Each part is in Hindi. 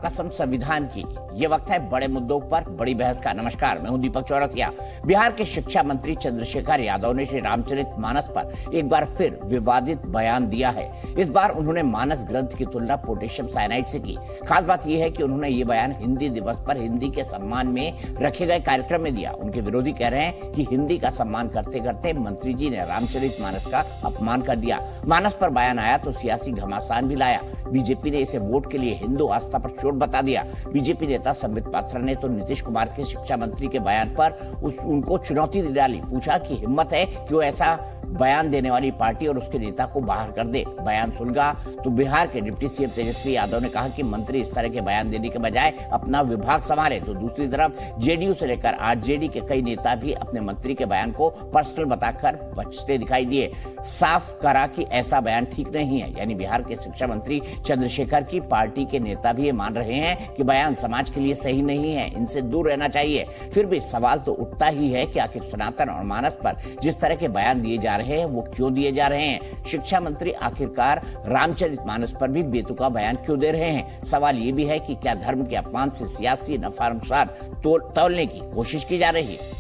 कसम संविधान की। ये वक्त है बड़े मुद्दों पर बड़ी बहस का। नमस्कार, मैं हूं दीपक चौरसिया। बिहार के शिक्षा मंत्री चंद्रशेखर यादव ने श्री रामचरितमानस पर एक बार फिर विवादित बयान दिया है। इस बार उन्होंने मानस ग्रंथ की तुलना पोटेशियम साइनाइड से की। खास बात यह है कि उन्होंने ये बयान हिंदी दिवस पर हिंदी के सम्मान में रखे गए कार्यक्रम में दिया। उनके विरोधी कह रहे हैं कि हिंदी का सम्मान करते करते मंत्री जी ने रामचरितमानस का अपमान कर दिया। मानस पर बयान आया तो सियासी घमासान भी लाया। बीजेपी ने इसे वोट के लिए हिंदू आस्था पर चोट बता दिया। बीजेपी नेता संबित पात्रा ने तो नीतीश कुमार के शिक्षा मंत्री के बयान पर उनको चुनौती दे डाली। पूछा कि हिम्मत है कि वो ऐसा बयान देने वाली पार्टी और उसके नेता को बाहर कर दे। बयान सुलगा तो बिहार के डिप्टी सीएम तेजस्वी यादव ने कहा कि मंत्री इस तरह के बयान देने के बजाय अपना विभाग संभाले। तो दूसरी तरफ जेडीयू से लेकर आरजेडी के कई नेता भी अपने मंत्री के बयान को पर्सनल बताकर बचते दिखाई दिए। साफ करा कि ऐसा बयान ठीक नहीं है। यानी बिहार के शिक्षा मंत्री चंद्रशेखर की पार्टी के नेता भी ये मान रहे हैं कि बयान समाज के लिए सही नहीं है, इनसे दूर रहना चाहिए। फिर भी सवाल तो उठता ही है कि आखिर सनातन और मानस पर जिस तरह के बयान दिए जा रहे हैं वो क्यों दिए जा रहे हैं। शिक्षा मंत्री आखिरकार रामचरितमानस पर भी बेतुका बयान क्यों दे रहे हैं। सवाल ये भी है कि क्या धर्म के अपमान से सियासी नफा अनुसार तौलने की कोशिश की जा रही है।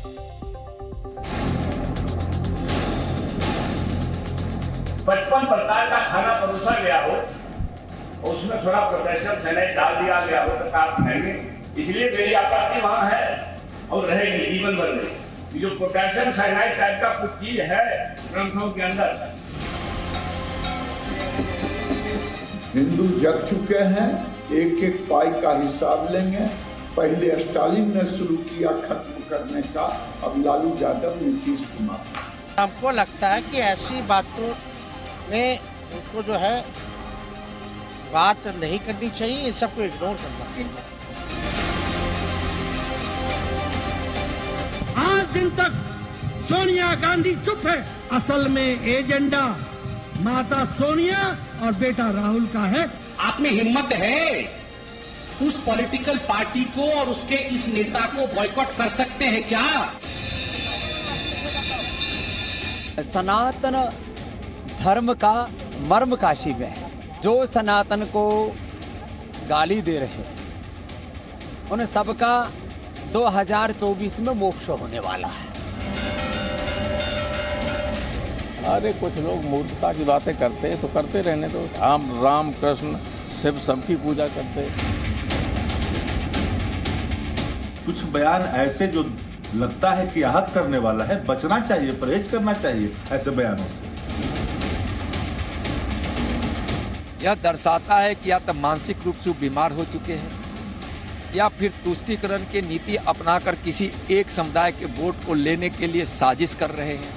55 प्रकार का खाना परोसा गया हो, उसमें थोड़ा पोटेशियम साइनाइड डाल दिया गया हो तो आप नहीं, इसलिए मेरी आपत्ति वहां है और रहेगी जीवन भर में। जो पोटेशियम साइनाइड टाइप का कुछ चीज है ग्रंथों के अंदर, हिंदू जग चुके हैं, एक एक पाई का हिसाब लेंगे। पहले स्टालिन ने शुरू किया खत्म करने का, अब लालू यादव, नीतीश कुमार। हमको लगता है कि ऐसी बातों में उनको जो है बात नहीं करनी चाहिए, ये सबको इग्नोर करना चाहिए। आज दिन तक सोनिया गांधी चुप है। असल में एजेंडा माता सोनिया और बेटा राहुल का है। आप में हिम्मत है उस पॉलिटिकल पार्टी को और उसके इस नेता को बॉयकॉट कर सकते हैं क्या? सनातन धर्म का मर्म काशी में है। जो सनातन को गाली दे रहे हैं उन सबका 2024 में मोक्ष होने वाला है। अरे कुछ लोग मूर्खता की बातें करते हैं तो करते रहने दो। राम कृष्ण शिव सबकी पूजा करते। कुछ बयान ऐसे जो लगता है कि आहत करने वाला है, बचना चाहिए, परहेज करना चाहिए ऐसे बयानों से। यह दर्शाता है कि या तो मानसिक रूप से बीमार हो चुके हैं या फिर तुष्टीकरण की नीति अपनाकर किसी एक समुदाय के वोट को लेने के लिए साजिश कर रहे हैं।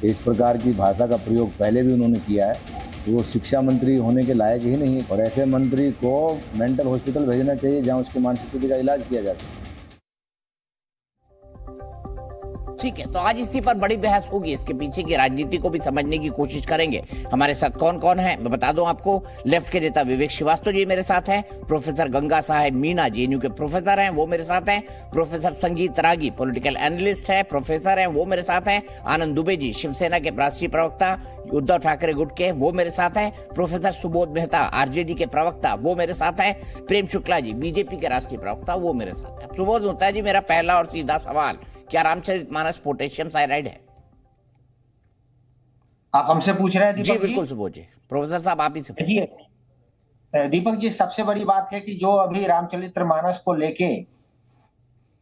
इस प्रकार की भाषा का प्रयोग पहले भी उन्होंने किया है, तो वो शिक्षा मंत्री होने के लायक ही नहीं है। और ऐसे मंत्री को मेंटल हॉस्पिटल भेजना चाहिए जहां उसकी मानसिक स्थिति का इलाज किया जाता है। ठीक है, तो आज इसी पर बड़ी बहस होगी। इसके पीछे की राजनीति को भी समझने की कोशिश करेंगे। हमारे साथ कौन कौन है मैं बता दूं आपको। लेफ्ट के नेता विवेक श्रीवास्तव जी मेरे साथ हैं। प्रोफेसर गंगा साहेब मीना जेएनयू के प्रोफेसर हैं, वो मेरे साथ हैं। प्रोफेसर संगीत रागी पॉलिटिकल एनालिस्ट है, प्रोफेसर हैं, वो मेरे साथ हैं। आनंद दुबे जी शिवसेना के राष्ट्रीय प्रवक्ता, उद्धव ठाकरे गुट के, वो मेरे साथ हैं। प्रोफेसर सुबोध मेहता आरजेडी के प्रवक्ता, वो मेरे साथ हैं। प्रेम शुक्ला जी बीजेपी के राष्ट्रीय प्रवक्ता, वो मेरे साथ हैं। सुबोध मेहता जी, मेरा पहला और सीधा सवाल, क्या रामचरितमानस पोटेशियम साइनाइड है? आप हमसे पूछ रहे हैं दीपक जी? बिल्कुल सुबोध जी। प्रोफेसर साहब आप ही से देखिए दीपक जी, सबसे बड़ी बात है कि जो अभी रामचरितमानस को लेके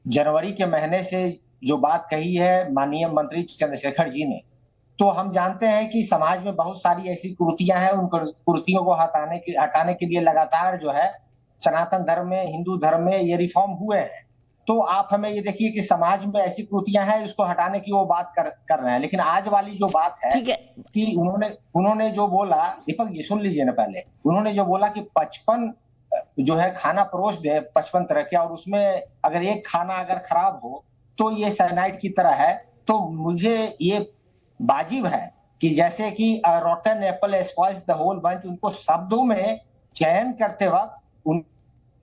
जनवरी के महीने से जो बात कही है माननीय मंत्री चंद्रशेखर जी ने, तो हम जानते हैं कि समाज में बहुत सारी ऐसी कुरीतियां हैं। उन कुरीतियों को हटाने के लिए लगातार जो है सनातन धर्म में, हिंदू धर्म में ये रिफॉर्म हुए हैं। तो आप हमें ये देखिए कि समाज में ऐसी कुरीतियां हैं, उसको हटाने की वो बात कर रहे हैं। लेकिन आज वाली जो बात है कि उन्होंने जो बोला, दीपक जी सुन लीजिए ना, पहले उन्होंने जो बोला कि 55 जो है खाना परोस दे 55 तरह के, और उसमें अगर एक खाना अगर खराब हो तो ये साइनाइड की तरह है। तो मुझे ये वाजिब है कि जैसे कि rotten apple spoils the whole bunch, उनको शब्दों में चयन करते वक्त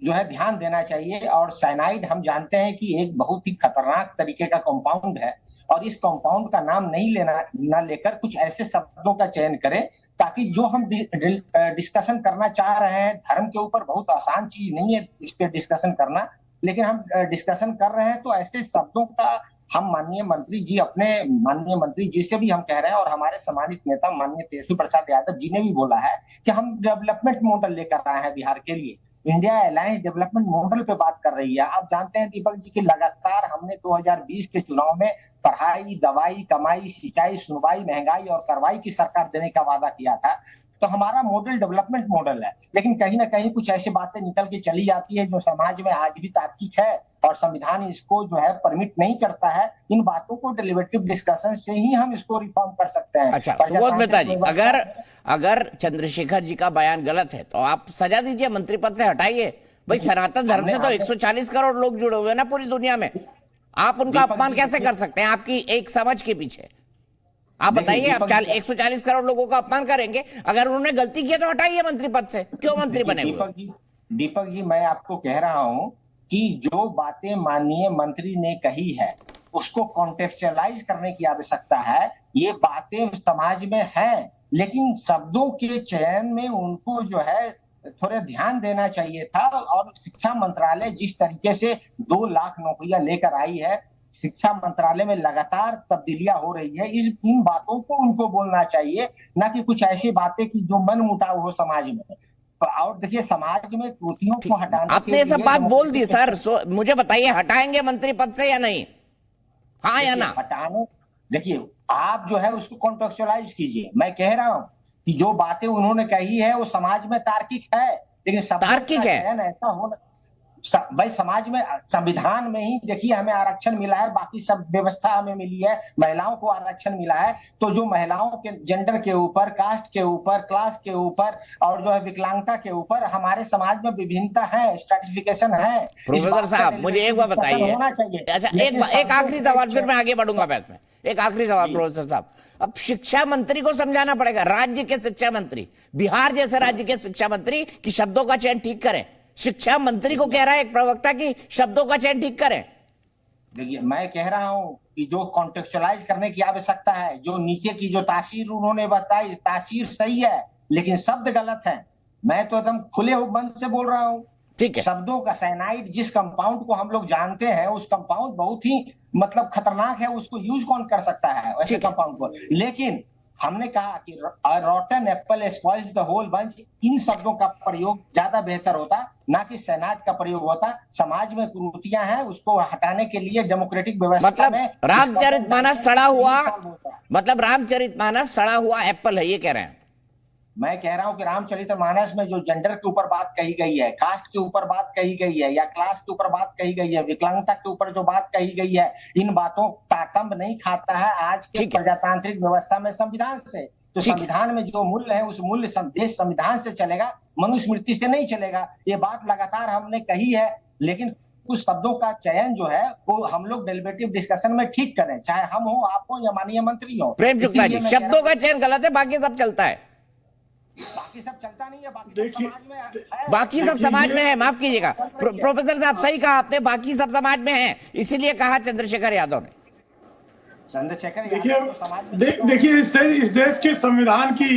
जो है ध्यान देना चाहिए। और साइनाइड हम जानते हैं कि एक बहुत ही खतरनाक तरीके का कंपाउंड है, और इस कंपाउंड का नाम ना लेकर कुछ ऐसे शब्दों का चयन करें ताकि जो हम डिस्कशन करना चाह रहे हैं, धर्म के ऊपर बहुत आसान चीज नहीं है इस पे डिस्कशन करना, लेकिन हम डिस्कशन कर रहे हैं तो ऐसे शब्दों का हम माननीय मंत्री जी से भी हम कह रहे हैं, और हमारे सम्मानित नेता माननीय तेजस्वी प्रसाद यादव जी ने भी बोला है कि हम डेवलपमेंट मॉडल लेकर आए हैं बिहार के लिए। इंडिया अलायंस डेवलपमेंट मॉडल पे बात कर रही है। आप जानते हैं दीपक जी कि लगातार हमने 2020 के चुनाव में पढ़ाई, दवाई, कमाई, सिंचाई, सुनवाई, महंगाई और कार्रवाई की सरकार देने का वादा किया था। तो हमारा मॉडल डेवलपमेंट मॉडल है, लेकिन कहीं ना कहीं कुछ ऐसी बातें निकल के चली जाती है जो समाज में आज भी तार्किक है और संविधान इसको जो है परमिट नहीं करता है। इन बातों को डेलिबरेटिव डिस्कशन से ही हम इसको रिफॉर्म कर सकते हैं। अच्छा, सुबोध मेहता जी, अगर चंद्रशेखर जी का बयान गलत है तो आप सजा दीजिए, मंत्री पद से हटाइए। भाई सनातन धर्म से तो 140 करोड़ लोग जुड़े हुए हैं ना पूरी दुनिया में, आप उनका अपमान कैसे कर सकते हैं आपकी एक समझ के पीछे? आप बताइए, आप 140 करोड़ लोगों का अपमान करेंगे? अगर उन्होंने गलती की तो हटाइए मंत्री पद से, क्यों मंत्री बने हुए? दीपक जी, मैं आपको कह रहा हूं कि जो बातें माननीय मंत्री ने कही है उसको कॉन्टेक्चुअलाइज करने की आवश्यकता है। ये बातें समाज में हैं, लेकिन शब्दों के चयन में उनको जो है थोड़े ध्यान देना चाहिए था। और शिक्षा मंत्रालय जिस तरीके से 2 लाख नौकरियां लेकर आई है, शिक्षा मंत्रालय में लगातार तब्दीलियां हो रही है, इन बातों को उनको बोलना चाहिए, ना कि कुछ ऐसी बातें की जो मन मुटाव हो समाज में। और देखिए, समाज में त्रुटियों को हटाना, आपने ये सब बात बोल दी सर, मुझे बताइए हटाएंगे मंत्री पद से या नहीं? हाँ या ना? हटाने, देखिए आप जो है उसको कॉन्टेक्चुअलाइज कीजिए। मैं कह रहा हूं कि जो बातें उन्होंने कही है वो समाज में तार्किक है, लेकिन तार्किक है ऐसा होना भाई समाज में, संविधान में ही देखिए हमें आरक्षण मिला है, बाकी सब व्यवस्था हमें मिली है, महिलाओं को आरक्षण मिला है। तो जो महिलाओं के जेंडर के ऊपर, कास्ट के ऊपर, क्लास के ऊपर और जो है विकलांगता के ऊपर हमारे समाज में विभिन्नता है, स्ट्रैटिफिकेशन है। प्रोफेसर साहब मुझे एक बात बताइए, अच्छा एक आखिरी सवाल, फिर मैं आगे बढ़ूंगा बहस में। एक आखिरी सवाल प्रोफेसर साहब, अब शिक्षा मंत्री को समझाना पड़ेगा, राज्य के शिक्षा मंत्री, बिहार जैसे राज्य के शिक्षा मंत्री की शब्दों का चयन ठीक करें। शिक्षा मंत्री को कह रहा है एक प्रवक्ता की शब्दों का चयन ठीक करें। देखिए, मैं कह रहा हूं कि जो कॉन्टेक्चुअलाइज करने की आवश्यकता है, जो नीचे की जो तासीर उन्होंने बताई, तासीर सही है लेकिन शब्द गलत है। मैं तो एकदम खुले मन से बोल रहा हूं। ठीक है, शब्दों का साइनाइड जिस कंपाउंड को हम लोग जानते हैं, उस कंपाउंड बहुत ही मतलब खतरनाक है, उसको यूज कौन कर सकता है ऐसे कंपाउंड को। लेकिन हमने कहा कि rotten apple spoils the whole bunch, इन शब्दों का प्रयोग ज्यादा बेहतर होता, ना कि साइनाइड का प्रयोग होता। समाज में कुरीतियां हैं, उसको हटाने के लिए डेमोक्रेटिक व्यवस्था में रामचरितमानस सड़ा हुआ, मतलब रामचरितमानस सड़ा हुआ एप्पल है, ये कह रहे हैं। मैं कह रहा हूं कि रामचरितमानस में जो जेंडर के ऊपर बात कही गई है, कास्ट के ऊपर बात कही गई है, या क्लास के ऊपर बात कही गई है, विकलांगता के ऊपर जो बात कही गई है, इन बातों ताकंब नहीं खाता है आज के प्रजातांत्रिक व्यवस्था में संविधान से। तो संविधान में जो मूल्य है, उस मूल्य देश संविधान से चलेगा, मनुस्मृति से नहीं चलेगा। ये बात लगातार हमने कही है, लेकिन कुछ शब्दों का चयन जो है वो हम लोग डेलिबरेटिव डिस्कशन में ठीक करें, चाहे हम हो, आप हो या माननीय मंत्री हो। प्रेम शुक्ला जी, शब्दों का चयन गलत है, बाकी सब चलता है। बाकी सब चलता नहीं है, बाकी सब समाज में है। बाकी सब समाज में है, माफ कीजिएगा प्रोफेसर साहब, सही कहा आपने, बाकी सब समाज में है, इसीलिए कहा चंद्रशेखर यादव ने। देखिए इस देश के संविधान की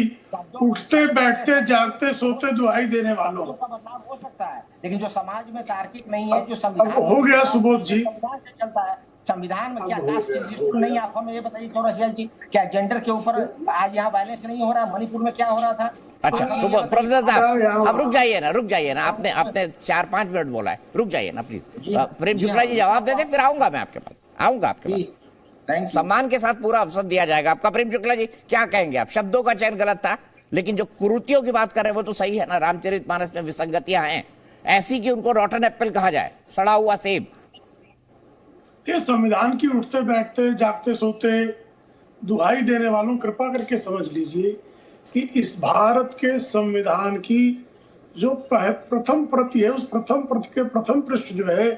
उठते बैठते जागते सोते दुहाई देने वालों का बदलाव हो सकता है, लेकिन जो समाज में तार्किक नहीं है, जो संविधान हो गया सुबोध जी, चलता है संविधान में। क्या कास्ट नहीं? आप हमें ये बताइए चौरसिया जी, क्या जेंडर के ऊपर आज यहाँ वायलेंस नहीं हो रहा? मणिपुर में क्या हो रहा था? अच्छा प्रोफेसर साहब, अब रुक जाइए ना, आपने 4-5 मिनट बोला है, रुक जाइए ना प्लीज। प्रेम शुक्ला जी जवाब दे दे, फिर आऊंगा मैं आपके पास, सम्मान के साथ पूरा अवसर दिया जाएगा आपका। प्रेम शुक्ला जी क्या कहेंगे आप? शब्दों का चयन गलत था, लेकिन जो कुरीतियों की बात कर रहे हैं वो तो सही है ना। रामचरितमानस में विसंगतियां हैं ऐसी कि उनको रॉटन एप्पल कहा जाए, सड़ा हुआ सेब। ये संविधान की उठते बैठते जागते सोते दुहाई देने वालों, कृपा करके समझ लीजिए कि इस भारत के संविधान की जो प्रथम प्रति है, उस प्रथम प्रति के प्रथम पृष्ठ जो है,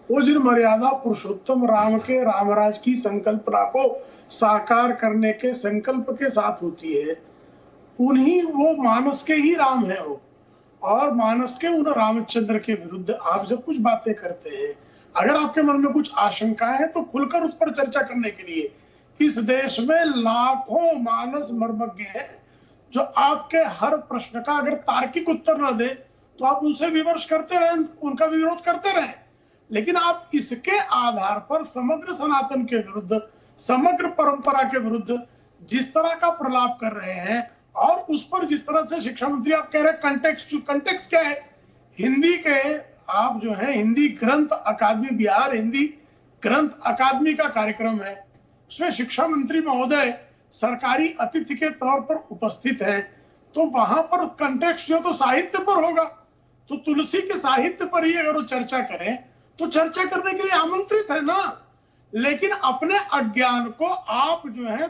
वो जिन मर्यादा पुरुषोत्तम राम के रामराज की संकल्पना को साकार करने के संकल्प के साथ होती है, उन्हीं वो मानस के ही राम है वो। और मानस के उन रामचंद्र के विरुद्ध आप जब कुछ बातें करते हैं, अगर आपके मन में कुछ आशंकाएं हैं तो खुलकर उस पर चर्चा करने के लिए इस देश में लाखों मानस मर्मज्ञ हैं जो आपके हर प्रश्न का अगर तार्किक उत्तर ना दे तो आप उनसे विमर्श करते रहें, उनका विरोध करते रहें। लेकिन आप इसके आधार पर समग्र सनातन के विरुद्ध, समग्र परंपरा के विरुद्ध जिस तरह का प्रलाप कर रहे हैं और उस पर जिस तरह से शिक्षा मंत्री आप कह रहे हैं कंटेक्स्ट क्या है, हिंदी के आप जो है हिंदी ग्रंथ अकादमी, बिहार हिंदी ग्रंथ अकादमी का कार्यक्रम है, उसमें शिक्षा मंत्री महोदय सरकारी अतिथि के तौर पर उपस्थित हैं, तो वहां पर कंटेक्स्ट जो तो साहित्य पर होगा, तो तुलसी के साहित्य पर ही अगर वो चर्चा करें तो चर्चा करने के लिए आमंत्रित है ना। लेकिन अपने अज्ञान को आप जो है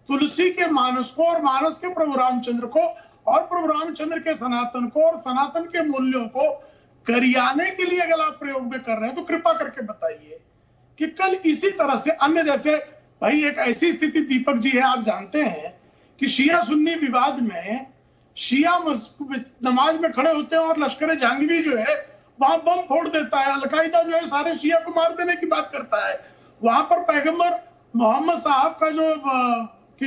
तुलसी के मानस को और मानस के प्रभु रामचंद्र को और प्रभु रामचंद्र के सनातन को और सनातन के मूल्यों को गरियाने के लिए अगर आप प्रयोग में कर रहे हैं तो कृपा करके बताइए कि कल इसी तरह से अन्य, जैसे भाई एक ऐसी स्थिति दीपक जी है, आप जानते हैं कि शिया सुन्नी विवाद में शिया नमाज में खड़े होते हैं और लश्कर जहांगीर जो है वहां बम फोड़ देता है, अलकायदा जो है सारे शिया को मार देने की बात करता है। वहां पर पैगंबर मोहम्मद साहब का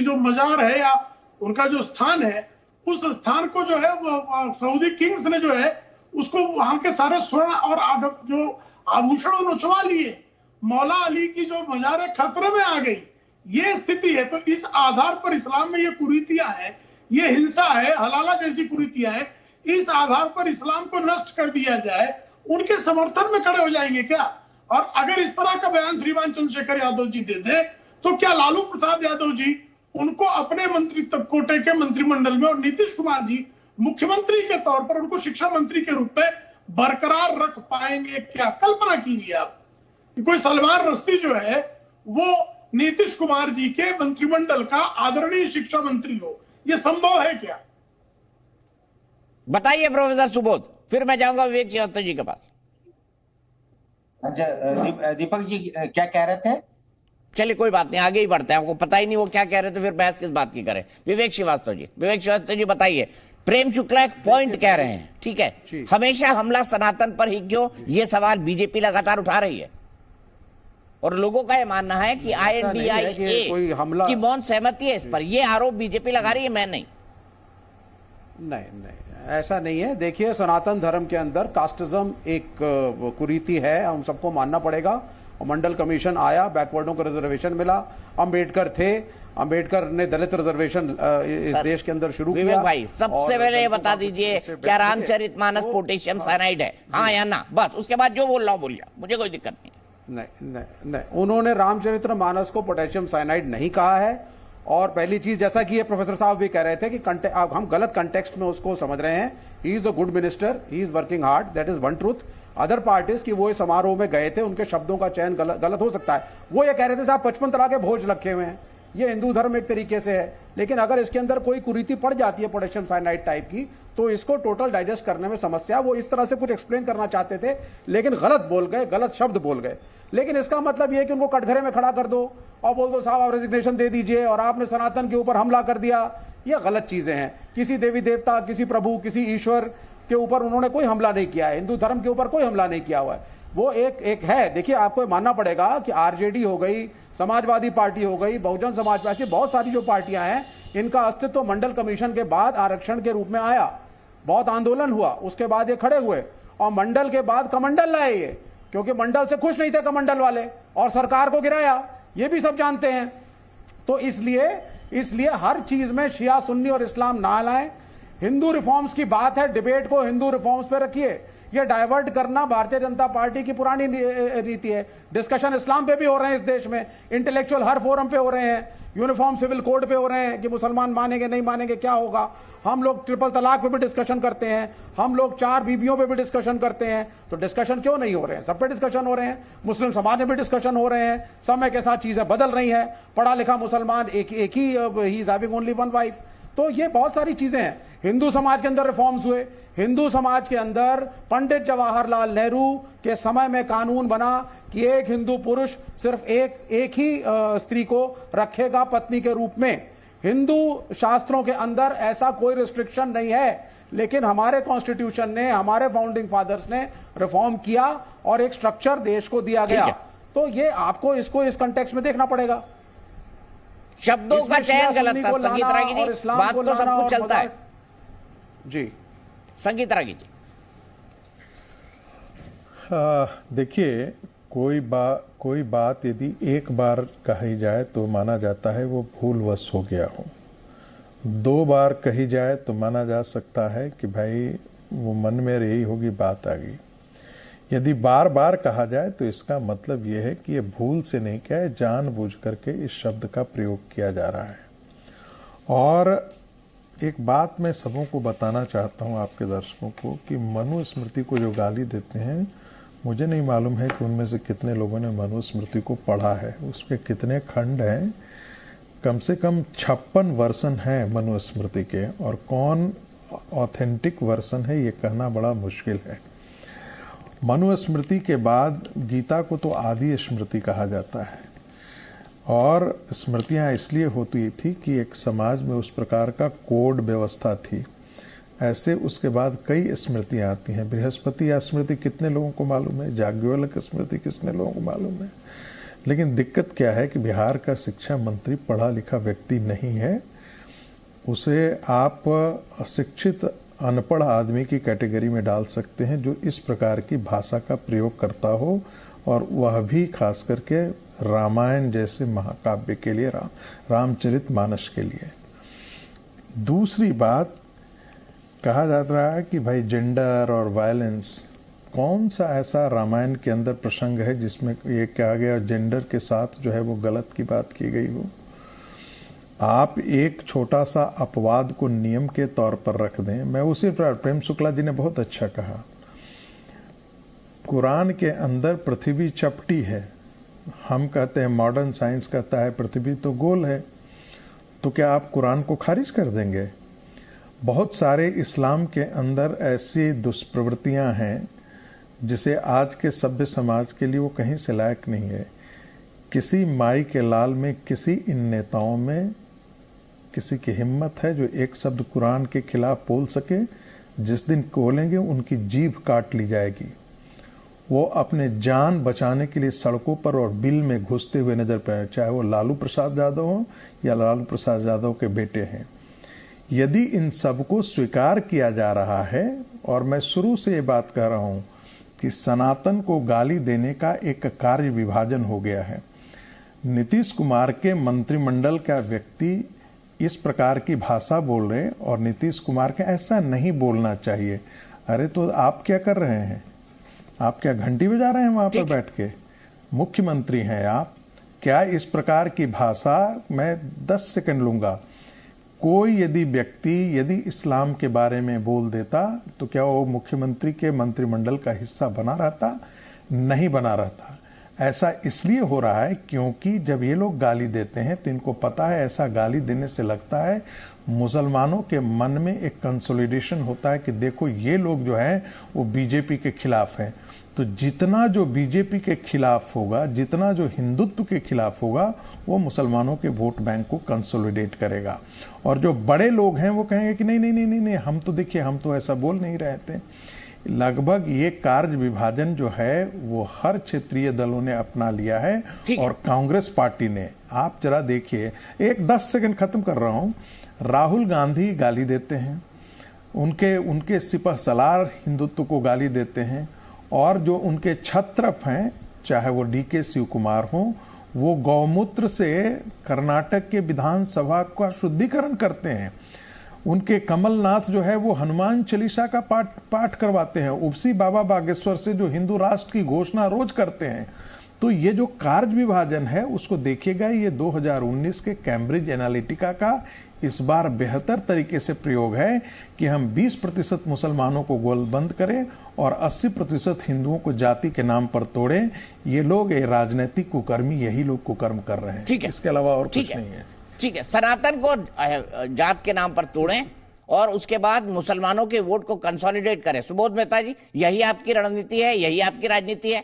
जो मजार है या उनका जो स्थान है, उस स्थान को जो है सऊदी किंग्स ने जो है उसको वहां के सारे स्वर्ण और जो आभूषण नचवा लिए, मौला अली की जो मजार खतरे में आ गई, ये स्थिति है। तो इस आधार पर इस्लाम में ये कुरीतियां हैं, ये हिंसा है, हलाला जैसी कुरीतियां हैं, इस आधार पर इस्लाम को नष्ट कर दिया जाए, उनके समर्थन में खड़े हो जाएंगे क्या? और अगर इस तरह का बयान श्रीमान चंद्रशेखर यादव जी दे दे तो क्या लालू प्रसाद यादव जी उनको अपने मंत्रित्व कोटे के मंत्रिमंडल में और नीतीश कुमार जी मुख्यमंत्री के तौर पर उनको शिक्षा मंत्री के रूप में बरकरार रख पाएंगे क्या? कल्पना कीजिए आप कि कोई सलमान रश्दी जो है वो नीतीश कुमार जी के मंत्रिमंडल का आदरणीय शिक्षा मंत्री हो, ये संभव है क्या? बताइए प्रोफेसर सुबोध, फिर मैं जाऊंगा विवेक श्रीवास्तव जी के पास। दीपक जी क्या कह रहे थे? चलिए कोई बात नहीं, आगे ही बढ़ते हैं, आपको पता ही नहीं वो क्या कह रहे थे, फिर बहस किस बात की करें। विवेक श्रीवास्तव जी बताइए, प्रेम शुक्ला एक पॉइंट कह रहे हैं, ठीक है, हमेशा हमला सनातन पर ही क्यों, ये सवाल बीजेपी लगातार उठा रही है और लोगों का यह मानना है कि INDIA की मौन सहमति है इस पर, यह आरोप बीजेपी लगा रही है, मैं नहीं, ऐसा नहीं है। देखिए, सनातन धर्म के अंदर कास्टिज्म एक कुरीति है, हम सबको मानना पड़ेगा। और मंडल कमीशन आया, बैकवर्डों को रिजर्वेशन मिला, अंबेडकर थे, अंबेडकर ने दलित रिजर्वेशन इस देश के अंदर शुरू किया। भाई सबसे पहले ये बता दीजिए, क्या रामचरितमानस पोटेशियम साइनाइड है, हाँ या ना? बस उसके बाद जो बोल रहा हूं बोलिए, मुझे कोई दिक्कत नहीं। नहीं, उन्होंने रामचरितमानस को पोटेशियम साइनाइड नहीं कहा है। और पहली चीज, जैसा कि ये प्रोफेसर साहब भी कह रहे थे कि हम गलत कंटेक्स्ट में उसको समझ रहे हैं। He is a good minister, he is working hard, that is one truth. Other parties की वो इस समारोह में गए थे, उनके शब्दों का चयन गलत हो सकता है। वो ये कह रहे थे साहब 55 तरह के भोज रखे हुए हैं, ये हिंदू धर्म एक तरीके से है, लेकिन अगर इसके अंदर कोई कुरीति पड़ जाती है पोटेशियम साइनाइड टाइप की, तो इसको टोटल डाइजेस्ट करने में समस्या। वो इस तरह से कुछ एक्सप्लेन करना चाहते थे, लेकिन गलत बोल गए, गलत शब्द बोल गए। लेकिन इसका मतलब यह कि उनको कटघरे में खड़ा कर दो और बोल दो साहब आप रेजिग्नेशन दे दीजिए और आपने सनातन के ऊपर हमला कर दिया, ये गलत चीजें हैं। किसी देवी देवता, किसी प्रभु, किसी ईश्वर के ऊपर उन्होंने कोई हमला नहीं किया है, हिंदू धर्म के ऊपर कोई हमला नहीं किया हुआ है। वो एक है, देखिए आपको मानना पड़ेगा कि आरजेडी हो गई, समाजवादी पार्टी हो गई, बहुजन समाज पार्टी, बहुत सारी जो पार्टियां हैं, इनका अस्तित्व मंडल कमीशन के बाद आरक्षण के रूप में आया, बहुत आंदोलन हुआ, उसके बाद ये खड़े हुए और मंडल के बाद कमंडल लाए ये, क्योंकि मंडल से खुश नहीं थे कमंडल वाले और सरकार को गिराया, ये भी सब जानते हैं। तो इसलिए हर चीज में शिया सुन्नी और इस्लाम ना लाएं। हिंदू रिफॉर्म्स की बात है, डिबेट को हिंदू रिफॉर्म्स पे रखिए। ये डाइवर्ट करना भारतीय जनता पार्टी की पुरानी नीति है। डिस्कशन इस्लाम पे भी हो रहे हैं इस देश में, इंटेलेक्चुअल हर फोरम पे हो रहे हैं, यूनिफॉर्म सिविल कोड पे हो रहे हैं कि मुसलमान मानेंगे नहीं मानेंगे क्या होगा। हम लोग ट्रिपल तलाक पे भी डिस्कशन करते हैं, हम लोग 4 बीबियों पे भी डिस्कशन करते हैं। तो डिस्कशन क्यों नहीं हो रहे हैं? सब पे डिस्कशन हो रहे हैं, मुस्लिम समाज में भी डिस्कशन हो रहे हैं। समय के साथ चीजें बदल रही हैं, पढ़ा लिखा मुसलमान एक ही ही is having only one wife. तो ये बहुत सारी चीजें हैं। हिंदू समाज के अंदर रिफॉर्म्स हुए, हिंदू समाज के अंदर पंडित जवाहरलाल नेहरू के समय में कानून बना कि एक हिंदू पुरुष सिर्फ एक ही स्त्री को रखेगा पत्नी के रूप में। हिंदू शास्त्रों के अंदर ऐसा कोई रिस्ट्रिक्शन नहीं है, लेकिन हमारे कॉन्स्टिट्यूशन ने, हमारे फाउंडिंग फादर्स ने रिफॉर्म किया और एक स्ट्रक्चर देश को दिया गया। तो ये आपको इसको इस कंटेक्स्ट में देखना पड़ेगा। शब्दों का चयन गलत था। संगीत रागी जी, बात तो सब कुछ चलता है जी। संगीत रागी जी, देखिए, कोई बात यदि एक बार कही जाए तो माना जाता है वो भूलवश हो गया हो, 2 बार कही जाए तो माना जा सकता है कि भाई वो मन में रही होगी, बात आ गई। यदि बार बार कहा जाए तो इसका मतलब ये है कि ये भूल से नहीं किया है, जानबूझ करके इस शब्द का प्रयोग किया जा रहा है। और एक बात मैं सबों को बताना चाहता हूं, आपके दर्शकों को, कि मनुस्मृति को जो गाली देते हैं, मुझे नहीं मालूम है कि उनमें से कितने लोगों ने मनुस्मृति को पढ़ा है, उसके कितने खंड हैं। कम से कम 56 वर्जन है मनुस्मृति के, और कौन ऑथेंटिक वर्जन है ये कहना बड़ा मुश्किल है। मनुस्मृति के बाद गीता को तो आदि स्मृति कहा जाता है, और स्मृतियां इसलिए होती थी कि एक समाज में उस प्रकार का कोड व्यवस्था थी। ऐसे उसके बाद कई स्मृतियां आती हैं। बृहस्पति स्मृति कितने लोगों को मालूम है, जाज्ञवल्क्य स्मृति कितने लोगों को मालूम है। लेकिन दिक्कत क्या है कि बिहार का शिक्षा मंत्री पढ़ा लिखा व्यक्ति नहीं है, उसे आप अशिक्षित अनपढ़ आदमी की कैटेगरी में डाल सकते हैं जो इस प्रकार की भाषा का प्रयोग करता हो, और वह भी खास करके रामायण जैसे महाकाव्य के लिए, रामचरितमानस के लिए। दूसरी बात, कहा जाता रहा है कि भाई जेंडर और वायलेंस, कौन सा ऐसा रामायण के अंदर प्रसंग है जिसमें ये कहा गया जेंडर के साथ जो है वो गलत की बात की गई हो। आप एक छोटा सा अपवाद को नियम के तौर पर रख दें। मैं उसी पर, प्रेम शुक्ला जी ने बहुत अच्छा कहा, कुरान के अंदर पृथ्वी चपटी है, हम कहते हैं, मॉडर्न साइंस कहता है पृथ्वी तो गोल है, तो क्या आप कुरान को खारिज कर देंगे? बहुत सारे इस्लाम के अंदर ऐसी दुष्प्रवृत्तियां हैं जिसे आज के सभ्य समाज के लिए वो कहीं से लायक नहीं है। किसी माई के लाल में, किसी इन नेताओं में किसी की हिम्मत है जो एक शब्द कुरान के खिलाफ बोल सके? जिस दिन बोलेंगे उनकी जीभ काट ली जाएगी। वो अपने जान बचाने के लिए सड़कों पर और बिल में घुसते हुए नजर पाए, चाहे वो लालू प्रसाद यादव हो या लालू प्रसाद यादव के बेटे हैं। यदि इन सबको स्वीकार किया जा रहा है, और मैं शुरू से ये बात कह रहा हूं कि सनातन को गाली देने का एक कार्य विभाजन हो गया है। नीतीश कुमार के मंत्रिमंडल का व्यक्ति इस प्रकार की भाषा बोल रहे हैं, और नीतीश कुमार के ऐसा नहीं बोलना चाहिए। अरे तो आप क्या कर रहे हैं? आप क्या घंटी बजा रहे हैं वहां पर बैठ के? मुख्यमंत्री हैं आप, क्या इस प्रकार की भाषा? मैं 10 सेकंड लूंगा। कोई यदि व्यक्ति यदि इस्लाम के बारे में बोल देता तो क्या वो मुख्यमंत्री के मंत्रिमंडल का हिस्सा बना रहता? नहीं बना रहता। ऐसा इसलिए हो रहा है क्योंकि जब ये लोग गाली देते हैं तो इनको पता है ऐसा गाली देने से लगता है मुसलमानों के मन में एक कंसोलिडेशन होता है कि देखो ये लोग जो हैं वो बीजेपी के खिलाफ हैं। तो जितना जो बीजेपी के खिलाफ होगा, जितना जो हिंदुत्व के खिलाफ होगा, वो मुसलमानों के वोट बैंक को कंसोलिडेट करेगा। और जो बड़े लोग हैं वो कहेंगे कि नहीं नहीं नहीं नहीं, नहीं हम तो देखिए हम तो ऐसा बोल नहीं रहे थे। लगभग ये कार्य विभाजन जो है वो हर क्षेत्रीय दलों ने अपना लिया है और कांग्रेस पार्टी ने। आप जरा देखिए, एक 10 सेकंड खत्म कर रहा हूं। राहुल गांधी गाली देते हैं, उनके सिपह सलार हिंदुत्व को गाली देते हैं, और जो उनके छत्रप हैं चाहे वो डीके शिव कुमार हो, वो गौमूत्र से कर्नाटक के विधानसभा का शुद्धिकरण करते हैं। उनके कमलनाथ जो है वो हनुमान चालीसा का पाठ करवाते हैं। उपसी बाबा बागेश्वर से जो हिंदू राष्ट्र की घोषणा रोज करते हैं। तो ये जो कार्य विभाजन है उसको देखिएगा, ये 2019 के कैम्ब्रिज एनालिटिका का इस बार बेहतर तरीके से प्रयोग है कि हम 20% मुसलमानों को गोलबंद करें और 80% हिंदुओं को जाति के नाम पर तोड़ें। ये लोग, ये राजनीतिक कुकर्मी, यही लोग कुकर्म कर रहे हैं। ठीक है, इसके अलावा और कुछ नहीं है। ठीक है, सनातन को जात के नाम पर तोड़ें और उसके बाद मुसलमानों के वोट को कंसोलिडेट करें। सुबोध मेहता जी, यही आपकी रणनीति है, यही आपकी राजनीति है?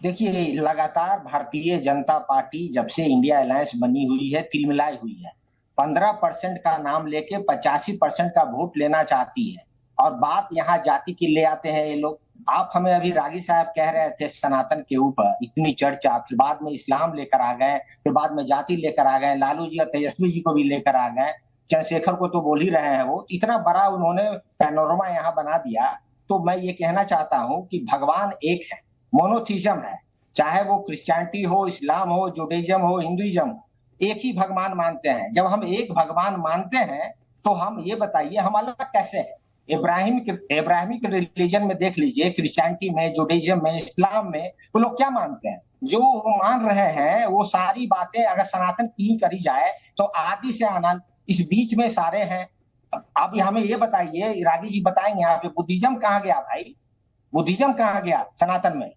देखिए, लगातार भारतीय जनता पार्टी जब से इंडिया अलायंस बनी हुई है तिलमिलाई हुई है। 15% का नाम लेके 85% का वोट लेना चाहती है। और बात यहाँ जाति की ले आते हैं ये लोग। आप हमें अभी रागी साहब कह रहे थे सनातन के ऊपर इतनी चर्चा, फिर बाद में इस्लाम लेकर आ गए, फिर बाद में जाति लेकर आ गए, लालू जी और तेजस्वी जी को भी लेकर आ गए, चंद्रशेखर को तो बोल ही रहे हैं। वो इतना बड़ा उन्होंने पैनोरमा यहाँ बना दिया। तो मैं ये कहना चाहता हूँ कि भगवान एक है, मोनोथिज्म है, चाहे वो क्रिश्चियनिटी हो, इस्लाम हो, जुडाइज्म हो, हिंदुइज्म हो, एक ही भगवान मानते हैं। जब हम एक भगवान मानते हैं तो हम ये बताइए हम अलग कैसे हैं? इब्राहिमिक रिलीजन में देख लीजिए, क्रिश्चियनिटी में, जुडाइज्म में, इस्लाम में वो लोग क्या मानते हैं? जो वो मान रहे हैं वो सारी बातें अगर सनातन की करी जाए तो आदि से अनंत इस बीच में सारे हैं। अब हमें ये बताइए, रागी जी बताएंगे यहाँ पे बुद्धिज्म कहाँ गया भाई? बुद्धिज्म कहाँ गया सनातन में?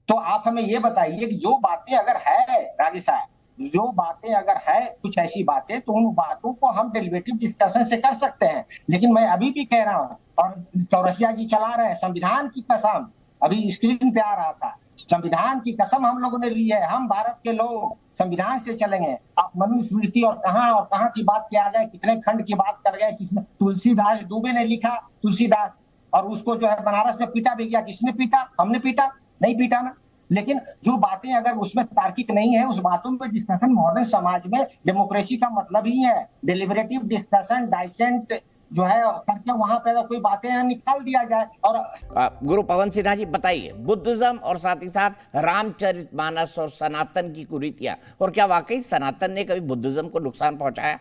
तो आप हमें ये बताइए कि जो बातें अगर है रागी साहब, जो बातें अगर है कुछ ऐसी बातें, तो उन बातों को हम डेलिब्रेटिव डिस्कशन से कर सकते हैं। लेकिन मैं अभी भी कह रहा हूँ, और चौरसिया जी चला रहे हैं, संविधान की कसम, अभी स्क्रीन पे आ रहा था, संविधान की कसम हम लोगों ने ली है, हम भारत के लोग संविधान से चलेंगे। आप मनुस्मृति और कहाँ की बात किया गया, कितने खंड की बात कर गए, किसने? तुलसीदास दुबे ने लिखा, तुलसीदास, और उसको जो है बनारस में पीटा भी गया। किसने पीटा? हमने पीटा? नहीं पीटा ना। लेकिन जो बातें अगर उसमें तार्किक नहीं है, उस बातों पर डिस्कशन मॉडर्न समाज में डेमोक्रेसी का मतलब ही है डेलिबरेटिव डिस्कशन, डाइसेंट जो है करके वहां पे कोई बातें निकाल दिया जाए। और गुरु पवन सिन्हा जी बताइए, बुद्धिज्म और साथ ही साथ रामचरितमानस और सनातन की कुरीतियां, और क्या वाकई सनातन ने कभी बुद्धिज्म को नुकसान पहुंचाया?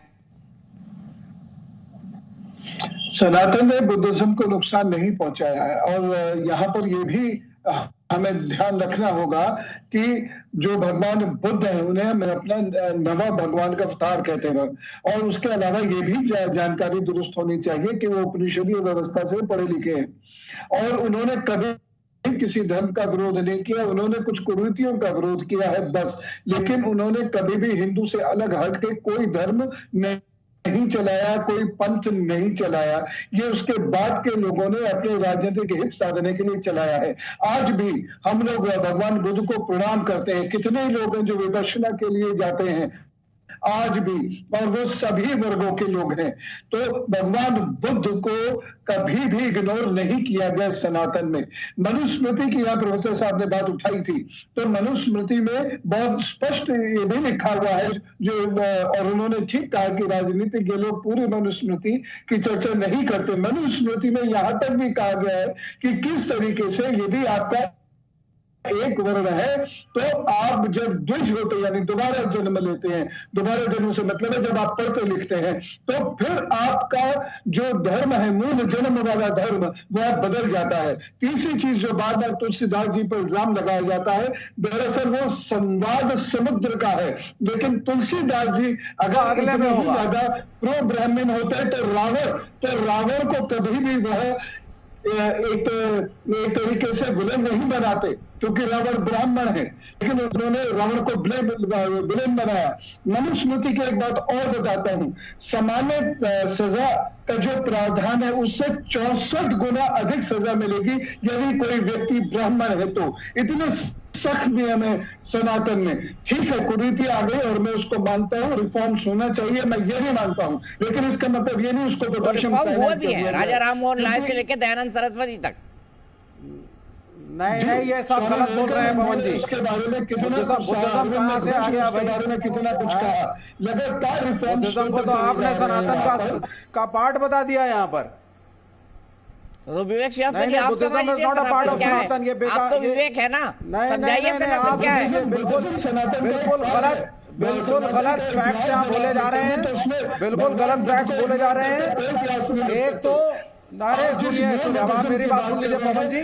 सनातन ने बुद्धिज्म को नुकसान नहीं पहुंचाया है। और यहाँ पर ये भी हमें ध्यान रखना होगा कि जो भगवान बुद्ध है उन्हें हम अपना नवा भगवान का अवतार कहते हैं। और उसके अलावा ये भी जानकारी दुरुस्त होनी चाहिए कि वो उपनिषदीय व्यवस्था से पढ़े लिखे हैं और उन्होंने कभी किसी धर्म का विरोध नहीं किया। उन्होंने कुछ कुरीतियों का विरोध किया है बस, लेकिन उन्होंने कभी भी हिंदू से अलग हट के कोई धर्म नहीं चलाया, कोई पंथ नहीं चलाया। ये उसके बाद के लोगों ने अपने राजनीतिक हित साधने के लिए चलाया है। आज भी हम लोग भगवान बुद्ध को प्रणाम करते हैं। कितने लोग हैं जो विपश्यना के लिए जाते हैं आज भी, और वो सभी वर्गों के लोग हैं। तो भगवान बुद्ध को कभी भी इग्नोर नहीं किया गया सनातन में। मनुस्मृति की यहाँ प्रोफेसर साहब ने बात उठाई थी, तो मनुस्मृति में बहुत स्पष्ट ये भी लिखा हुआ है जो, और उन्होंने ठीक कहा कि राजनीतिक ये लोग पूरी मनुस्मृति की चर्चा नहीं करते। मनुस्मृति में यहाँ तक भी कहा गया है कि किस तरीके से यदि आपका एक वर्ण है तो आप जब द्विज होते यानी दोबारा जन्म लेते हैं, दोबारा जन्म से मतलब है जब आप पढ़ते लिखते हैं, तो फिर आपका जो धर्म है, मूल जन्म वाला धर्म, वह बदल जाता है। तीसरी चीज जो बार बार तुलसीदास जी पर इल्जाम लगाया जाता है, दरअसल वो संवाद समुद्र का है। लेकिन तुलसीदास जी अगर अगले में ज्यादा प्रो ब्राह्मण होते तो रावण को कभी भी वह एक तरीके से विलेन नहीं बनाते, क्योंकि रावण ब्राह्मण है, लेकिन उन्होंने रावण को विलेन बनाया। मनुस्मृति की एक बात और बताता हूं, सामान्य सजा का जो प्रावधान है उससे 64 गुना अधिक सजा मिलेगी यदि कोई व्यक्ति ब्राह्मण है तो। इतने सख्त नियम है सनातन में। ठीक है, कुरीति आ गई और मैं उसको मानता हूँ, रिफॉर्म्स होना चाहिए, मैं ये भी मानता हूँ, लेकिन इसका मतलब ये नहीं उसको रिफॉर्म हुआ भी है। राजा राम मोहन राय से लेकर दयानंद सरस्वती तक। नहीं, ये सब गलत बोल रहे हैं पवन जी। उसके बारे में कितना कहां से आ गया भाई? बारे में कितना कुछ कहा, लगातार रिफॉर्म को तो आपने सनातन का पार्ट बता दिया यहाँ पर। तो विवेक श्रीवास्तव आप समझिए सनातन क्या है? आप तो विवेक है ना, समझाइए सनातन क्या है? बिल्कुल गलत फैक्ट्स यहाँ बोले जा रहे हैं, बिल्कुल गलत फैक्ट्स बोले जा रहे हैं। एक तो नारे सुनिए, अब आप मेरी बात सुन लीजिए पवन जी।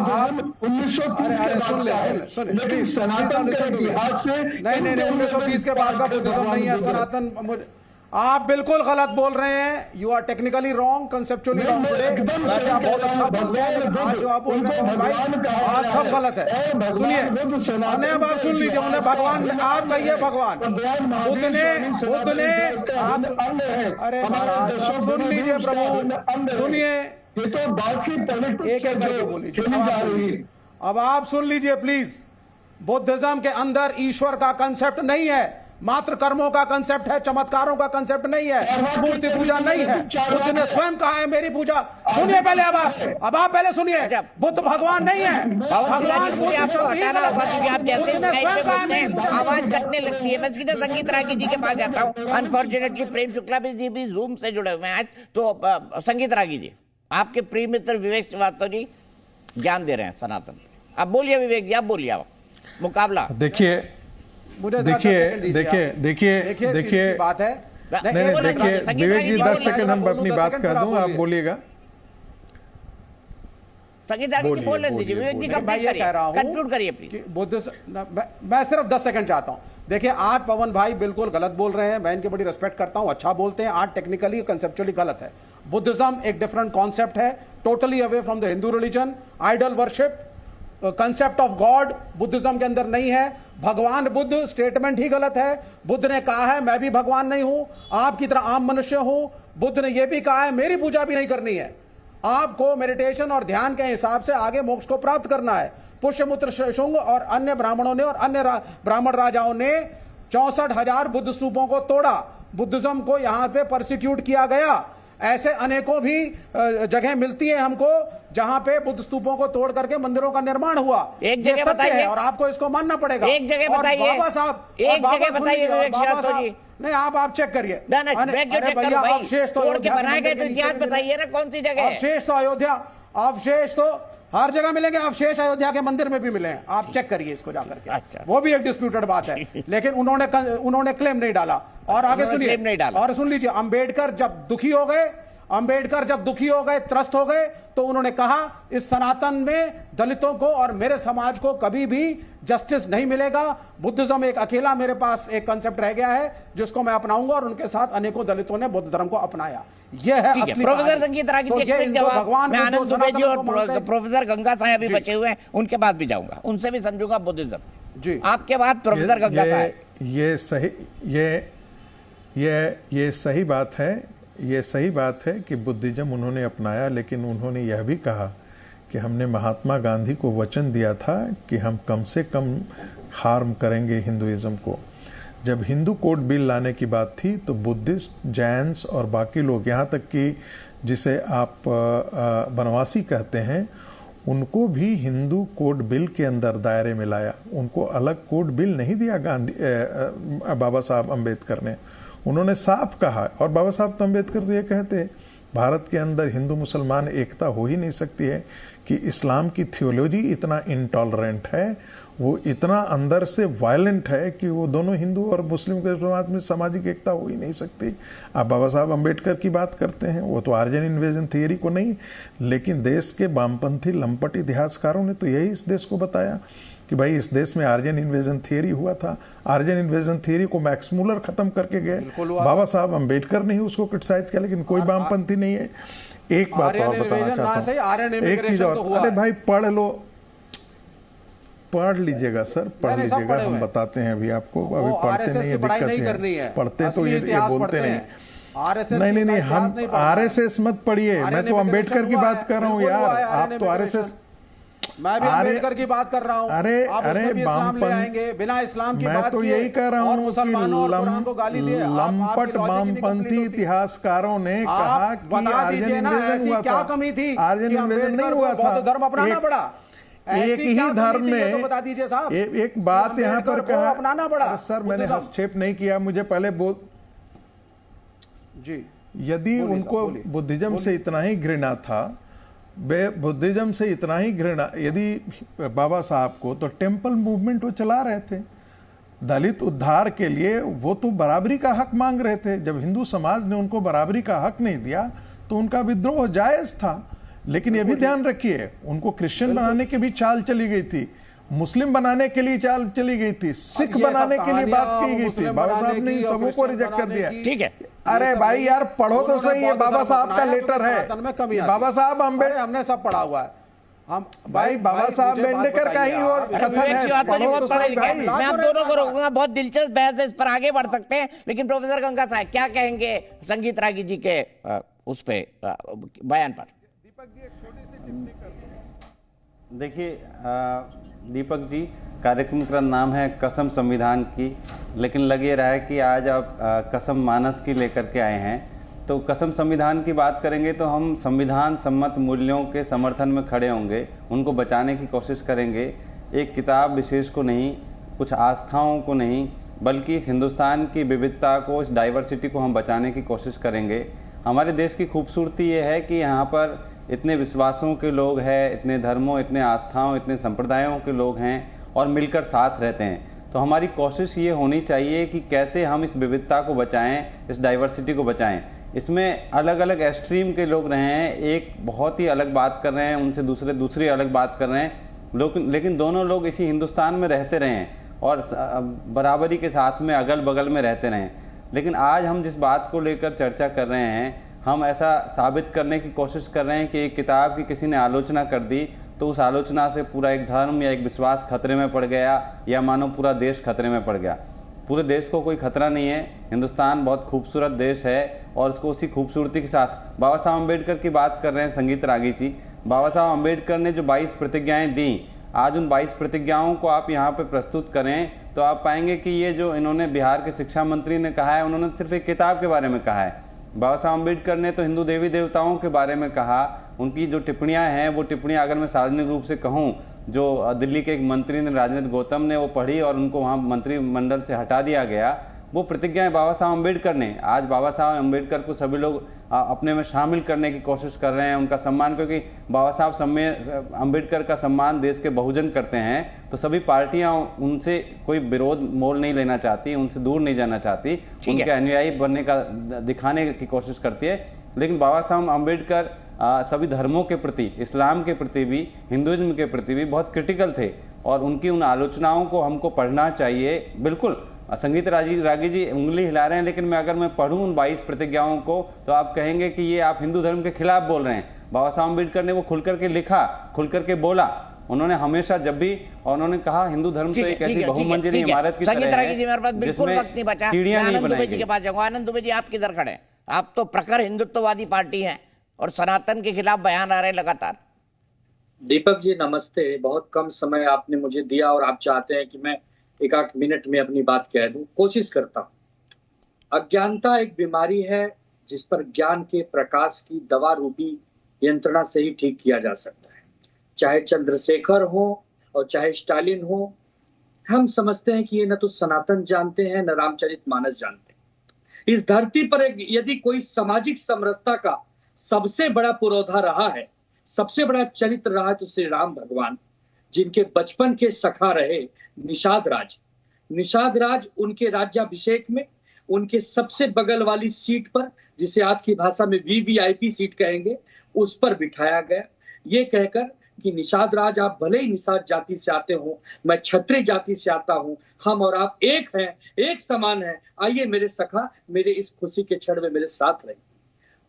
आप 1930 लेकिन सनातन के इतिहास से नहीं 1930 के बाद का बुद्धिज्म नहीं है सनातन। आप बिल्कुल गलत बोल रहे हैं। You are technically wrong, conceptually wrong. वैसे आप बहुत अच्छा बोलते हैं, आज जो आप बोल रहे हैं भाई आज सब गलत है। सुनिए, अब आप सुन लीजिए, उन्हें भगवान, आप कहिए भगवान बुद्ध ने आप, अरे सुन लीजिए प्रभु, सुनिए, ये तो बात की एक करके बोलिए। अब आप सुन लीजिए प्लीज। बुद्धिज्म के अंदर ईश्वर का कंसेप्ट नहीं है। मात्र कर्मों का कंसेप्ट है, चमत्कारों का कंसेप्ट नहीं है, मूर्ति पूजा नहीं है। बुद्ध ने स्वयं कहा है मेरी पूजा। सुनिए पहले, अब आप पहले सुनिए, बुद्ध भगवान नहीं है। आपको हटाना होगा क्योंकि आप जैसे स्काइप पे बोलते हैं आवाज कटने लगती है। मैं सीधे संगीत रागी जी के पास जाता हूँ। अनफॉर्चुनेटली प्रेम शुक्ला जी भी जूम से जुड़े हुए हैं आज। तो संगीत रागी जी, आपके प्रिय मित्र विवेक श्रीवास्तव जी ज्ञान दे रहे हैं सनातन। अब बोलिए विवेक जी, आप बोलिए, आप मुकाबला। देखिए बात है, नहीं देखिए विवेक जी 10 सेकंड हम अपनी बात कर दूं, आप बोलिएगा। संगीत रागी जी बोलने दीजिए, विवेक जी कंक्लूड करिए प्लीज। मैं सिर्फ 10 सेकंड चाहता हूं। देखिए आज पवन भाई बिल्कुल गलत बोल रहे हैं, मैं इनकी बड़ी रिस्पेक्ट करता हूं, अच्छा बोलते हैं। आज टेक्निकली कंसेप्चुअली गलत है। बुद्धिज्म एक डिफरेंट कॉन्सेप्ट है, totally away from the Hindu religion. Idol worship, concept of God Buddhism के अंदर नहीं है। भगवान बुद्ध स्टेटमेंट ही गलत है। बुद्ध ने कहा है मैं भी भगवान नहीं हूं, आपकी तरह आम मनुष्य हूं। बुद्ध ने यह भी कहा है मेरी पूजा भी नहीं करनी है, आपको मेडिटेशन और ध्यान के हिसाब से आगे मोक्ष को प्राप्त करना है। पुष्यमित्र शुंग और अन्य ब्राह्मणों ने और अन्य ब्राह्मण राजाओं ने 64,000 बुद्ध स्तूपों को तोड़ा। बुद्धिज्म को यहां पे परसिक्यूट किया गया। ऐसे अनेकों भी जगह मिलती है हमको जहां पे बुद्ध स्तूपों को तोड़ करके मंदिरों का निर्माण हुआ। एक जगह बताइए, और आपको इसको मानना पड़ेगा। एक जगह बताइए, बाबा साहब एक जगह बताइए विवेक श्रीवास्तव जी। नहीं आप चेक करिए, अवशेष तोड़ के बनाए गए तो इतिहास बताइए ना, कौन सी जगह? अवशेष तो अयोध्या, अवशेष तो हर जगह मिलेंगे, अवशेष अयोध्या के मंदिर में भी मिले हैं, आप चेक करिए इसको जाकर के। अच्छा, वो भी एक डिस्प्यूटेड बात है, लेकिन उन्होंने क्लेम नहीं डाला। और आगे सुनिए, और सुन लीजिए, अंबेडकर जब दुखी हो गए, त्रस्त हो गए, तो उन्होंने कहा इस सनातन में दलितों को और मेरे समाज को कभी भी जस्टिस नहीं मिलेगा। बुद्धिज्म एक अकेला मेरे पास एक कंसेप्ट रह गया है जिसको मैं अपनाऊंगा, और उनके साथ अनेकों दलितों ने बुद्ध धर्म को अपनाया। यह है असली प्रोफेसर संगीत रागी जी एक जवाब। मैं आनंद दुबे जी और प्रोफेसर गंगा साहब भी बचे हुए हैं, उनके पास भी जाऊंगा, उनसे भी समझूंगा बुद्धिज्म जी। आपके बाद प्रोफेसर गंगा साहब। ये सही बात है कि बुद्धिज्म उन्होंने अपनाया, लेकिन उन्होंने यह भी कहा कि हमने महात्मा गांधी को वचन दिया था कि हम कम से कम हार्म करेंगे हिंदुइज्म को। जब हिंदू कोड बिल लाने की बात थी तो बुद्धिस्ट, जैन्स और बाकी लोग, यहाँ तक कि जिसे आप बनवासी कहते हैं, उनको भी हिंदू कोड बिल के अंदर दायरे में लाया। उनको अलग कोड बिल नहीं दिया बाबा साहब अम्बेडकर ने। उन्होंने साफ कहा, और बाबा साहब तो अम्बेडकर तो ये कहते भारत के अंदर हिंदू मुसलमान एकता हो ही नहीं सकती है, कि इस्लाम की थियोलॉजी इतना इंटॉलरेंट है, वो इतना अंदर से वायलेंट है कि वो दोनों हिंदू और मुस्लिम के समाज में सामाजिक एकता हो ही नहीं सकती। आप बाबा साहब अम्बेडकर की बात करते हैं, वो तो आर्यन इन्वेजन थियरी को नहीं, लेकिन देश के वामपंथी लंपट इतिहासकारों ने तो यही इस देश को बताया कि भाई इस देश में आर्यन इन्वेजन थियरी हुआ था। आर्यन इन्वेजन थियरी को मैक्स मूलर खत्म करके गए, बाबा साहब अम्बेडकर ने ही उसको क्रिटिसाइज किया, लेकिन कोई वामपंथी नहीं है। एक बात और बताना चाहता हूँ, एक चीज और, अरे भाई पढ़ लीजिएगा सर, पढ़ लीजिएगा, हम बताते हैं अभी आपको, अभी पढ़ते नहीं है, दिक्कत है, पढ़ते तो ये बोलते नहीं। नहीं, हम आरएसएस मत पढ़िए, मैं तो अम्बेडकर की बात कर रहा हूँ यार, आप तो आरएसएस। मैं भी अम्बेडकर की बात कर रहा हूँ। अरे इस्लाम ले आएंगे, बिना इस्लाम की मैं बात तो यही कह रहा हूँ कि लंपट वामपंथी इतिहासकारों ने कहा कि आर्यन इन्वेजन हुआ था, कमी थी, आर्यन इन्वेजन नहीं हुआ था, धर्म अपनाना पड़ा। एक ही धर्म में तो बता दीजिए साहब, एक बात यहाँ पर कहा, अपनाना पड़ा। सर मैंने हस्तक्षेप नहीं किया, मुझे पहले बोल जी। यदि उनको बुद्धिज्म से इतना ही घृणा था, बुद्धिज्म से इतना ही घृणा यदि बाबा साहब को, तो टेम्पल मूवमेंट वो चला रहे थे दलित उद्धार के लिए, वो तो बराबरी का हक मांग रहे थे। जब हिंदू समाज ने उनको बराबरी का हक नहीं दिया तो उनका विद्रोह जायज था। लेकिन ये भी ध्यान रखिए, उनको क्रिश्चियन बनाने की भी चाल चली गई थी, मुस्लिम बनाने के लिए चाल चली गई थी, सिख बनाने के लिए बात की गई थी, बाबा साहब ने सबों को रिजेक्ट कर दिया। ठीक है, अरे भाई यार पढ़ो तो सही है, बाबा साहब का लेटर है, बाबा साहब अम्बेडकर, हमने सब पढ़ा हुआ है, हम भाई बाबा साहब अम्बेडकर का ही और कथन है। मैं आप दोनों को रोकूंगा, बहुत दिलचस्प बहस है, इस पर आगे बढ़ सकते हैं, लेकिन प्रोफेसर गंगा साहब क्या कहेंगे संगीत रागी जी के उस पे बयान पर? देखिए दीपक जी, कार्यक्रम का नाम है कसम संविधान की, लेकिन लग ये रहा है कि आज आप कसम मानस की लेकर के आए हैं। तो कसम संविधान की बात करेंगे तो हम संविधान सम्मत मूल्यों के समर्थन में खड़े होंगे, उनको बचाने की कोशिश करेंगे। एक किताब विशेष को नहीं, कुछ आस्थाओं को नहीं, बल्कि इस हिंदुस्तान की विविधता को, इस डाइवर्सिटी को हम बचाने की कोशिश करेंगे। हमारे देश की खूबसूरती ये है कि यहाँ पर इतने विश्वासों के लोग हैं, इतने धर्मों, इतने आस्थाओं, इतने संप्रदायों के लोग हैं और मिलकर साथ रहते हैं। तो हमारी कोशिश ये होनी चाहिए कि कैसे हम इस विविधता को बचाएं, इस डाइवर्सिटी को बचाएं। इसमें अलग अलग एक्सट्रीम के लोग रहे हैं, एक बहुत ही अलग बात कर रहे हैं, उनसे दूसरी अलग बात कर रहे हैं, लेकिन दोनों लोग इसी हिंदुस्तान में रहते रहे हैं और बराबरी के साथ में अगल बगल में रहते रहे हैं। लेकिन आज हम जिस बात को लेकर चर्चा कर रहे हैं, हम ऐसा साबित करने की कोशिश कर रहे हैं कि एक किताब की किसी ने आलोचना कर दी तो उस आलोचना से पूरा एक धर्म या एक विश्वास खतरे में पड़ गया, या मानो पूरा देश खतरे में पड़ गया। पूरे देश को कोई खतरा नहीं है। हिंदुस्तान बहुत खूबसूरत देश है और उसको उसी खूबसूरती के साथ बाबा साहब अम्बेडकर की बात कर रहे हैं संगीत रागी जी। बाबा साहब अम्बेडकर ने जो 22 प्रतिज्ञाएं दी, आज उन 22 प्रतिज्ञाओं को आप यहाँ पे प्रस्तुत करें तो आप पाएंगे कि ये जो इन्होंने बिहार के शिक्षा मंत्री ने कहा है, उन्होंने सिर्फ एक किताब के बारे में कहा है। बाबा साहब अम्बेडकर ने तो हिंदू देवी देवताओं के बारे में कहा। उनकी जो टिप्पणियां हैं, वो टिप्पणियां अगर मैं सार्वजनिक रूप से कहूं, जो दिल्ली के एक मंत्री ने, राजेंद्र गौतम ने वो पढ़ी और उनको वहां मंत्रिमंडल से हटा दिया गया, वो प्रतिज्ञाएं बाबा साहब अम्बेडकर ने। आज बाबा साहब अम्बेडकर को सभी लोग अपने में शामिल करने की कोशिश कर रहे हैं, उनका सम्मान, क्योंकि बाबा साहब अम्बेडकर का सम्मान देश के बहुजन करते हैं, तो सभी पार्टियां उनसे कोई विरोध मोल नहीं लेना चाहती, उनसे दूर नहीं जाना चाहती, उनके अनुयायी बनने का दिखाने की कोशिश करती है। लेकिन बाबा साहब अम्बेडकर सभी धर्मों के प्रति, इस्लाम के प्रति भी, हिंदुइज्म के प्रति भी बहुत क्रिटिकल थे और उनकी उन आलोचनाओं को हमको पढ़ना चाहिए। बिल्कुल संगीत रागी जी उंगली हिला रहे हैं, लेकिन मैं पढ़ूं उन 22 प्रतिज्ञाओं को तो आप कहेंगे कि ये आप हिंदू धर्म के खिलाफ बोल रहे हैं। बाबा साहब अम्बेडकर ने वो खुल करके लिखा, खुल करके बोला। उन्होंने हमेशा जब भी, और उन्होंने कहा हिंदू धर्म तो एक ऐसी बहुमंजिली इमारत की तरह है, मेरे पास बिल्कुल वक्त नहीं बचा, आनंद दुबे जी के पास जाऊंगा। आनंद दुबे जी, आप किधर खड़े हैं? आप तो प्रखर हिंदुत्ववादी पार्टी हैं और सनातन के खिलाफ बयान आ रहे हैं लगातार। दीपक जी नमस्ते। बहुत कम समय आपने मुझे दिया और आप चाहते हैं कि मैं 1-8 मिनट में अपनी बात कह दूं, कोशिश करता हूं। अज्ञानता एक बीमारी है जिस पर ज्ञान के प्रकाश की दवा रूपी यंत्रणा से ही ठीक किया जा सकता है। चाहे चंद्रशेखर हो और चाहे स्टालिन हो, हम समझते हैं कि ये न तो सनातन जानते हैं न रामचरितमानस जानते हैं। इस धरती पर यदि कोई सामाजिक समरसता का सबसे बड़ा पुरोधा रहा है, सबसे बड़ा चरित्र रहा है, तो श्री राम भगवान, जिनके बचपन के सखा रहे निषाद राज उनके राज्याभिषेक में उनके सबसे बगल वाली सीट पर, जिसे आज की भाषा में वीवीआईपी सीट कहेंगे, उस पर बिठाया गया, ये कहकर कि निषाद राज, आप भले ही निषाद जाति से आते हो, मैं क्षत्रिय जाति से आता हूं, हम और आप एक हैं, एक समान हैं, आइए मेरे सखा, मेरे इस खुशी के क्षण में मेरे साथ रहिए।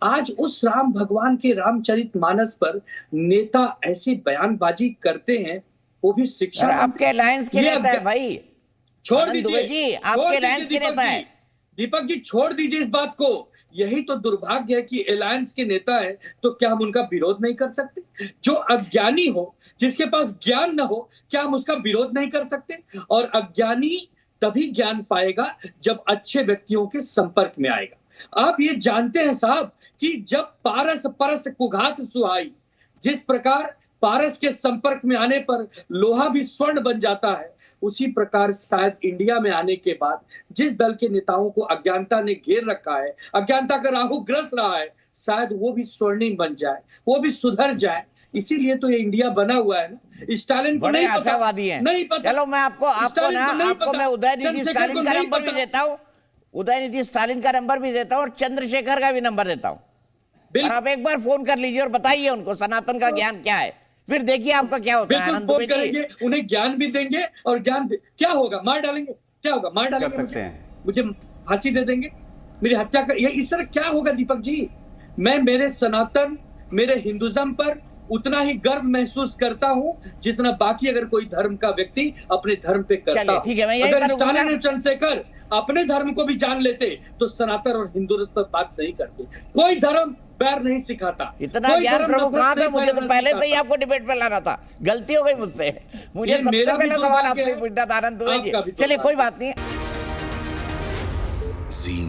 आज उस राम भगवान के रामचरितमानस पर नेता ऐसी बयानबाजी करते हैं, वो भी शिक्षा। आपके अलायंस के नेता है भाई, छोड़ दीजिए जी, आपके अलायंस के नेता है। दीपक जी छोड़ दीजिए इस बात को। यही तो दुर्भाग्य है कि अलायंस के नेता है, तो क्या हम उनका विरोध नहीं कर सकते? जो अज्ञानी हो, जिसके पास ज्ञान न हो, क्या हम उसका विरोध नहीं कर सकते? और अज्ञानी तभी ज्ञान पाएगा जब अच्छे व्यक्तियों के संपर्क में आएगा। आप ये जानते हैं साहब कि जब पारस परस कुघात सुहाई, जिस प्रकार पारस के संपर्क में आने पर लोहा भी स्वर्ण बन जाता है, उसी प्रकार शायद इंडिया में आने के बाद जिस दल के नेताओं को अज्ञानता ने घेर रखा है, अज्ञानता का राहु ग्रस रहा है, शायद वो भी स्वर्णिम बन जाए, वो भी सुधर जाए। इसीलिए तो ये इंडिया बना हुआ है ना। स्टालिन को नहीं आशावादी है, नहीं पता। चलो मैं आपको मैं उदयनिधि स्टालिन का नंबर भी देता हूँ, उदयनिधि स्टालिन का नंबर भी देता हूँ और चंद्रशेखर का भी नंबर देता हूँ। और आप एक बार फोन कर लीजिए और बताइए उनको सनातन का ज्ञान क्या है, फिर देखिए आपका क्या होता है। फोन करेंगे, उन्हें ज्ञान भी देंगे और ज्ञान क्या होगा, मार डालेंगे। क्या होगा, मार डालेंगे, मुझे फांसी दे देंगे, मेरी हत्या कर, ये इस तरह क्या होगा दीपक जी? मैं मेरे सनातन, मेरे हिंदुज्म पर उतना ही गर्व महसूस करता हूं जितना बाकी अगर कोई धर्म का व्यक्ति अपने धर्म पे करता हो। ठीक है, अगर स्टालिन और चंद्रशेखर अपने धर्म को भी जान लेते तो सनातन और हिंदुत्व पर बात नहीं करते। कोई धर्म बैर नहीं सिखाता। इतना ज्ञान प्रभु कहाँ था? मुझे तो पहले से ही आपको डिबेट पे लाना था, गलती हो गई मुझसे। मुझे सबसे पहले सवाल आपसे पूछना था आनंद दुबे जी। चलिए कोई बात नहीं। जी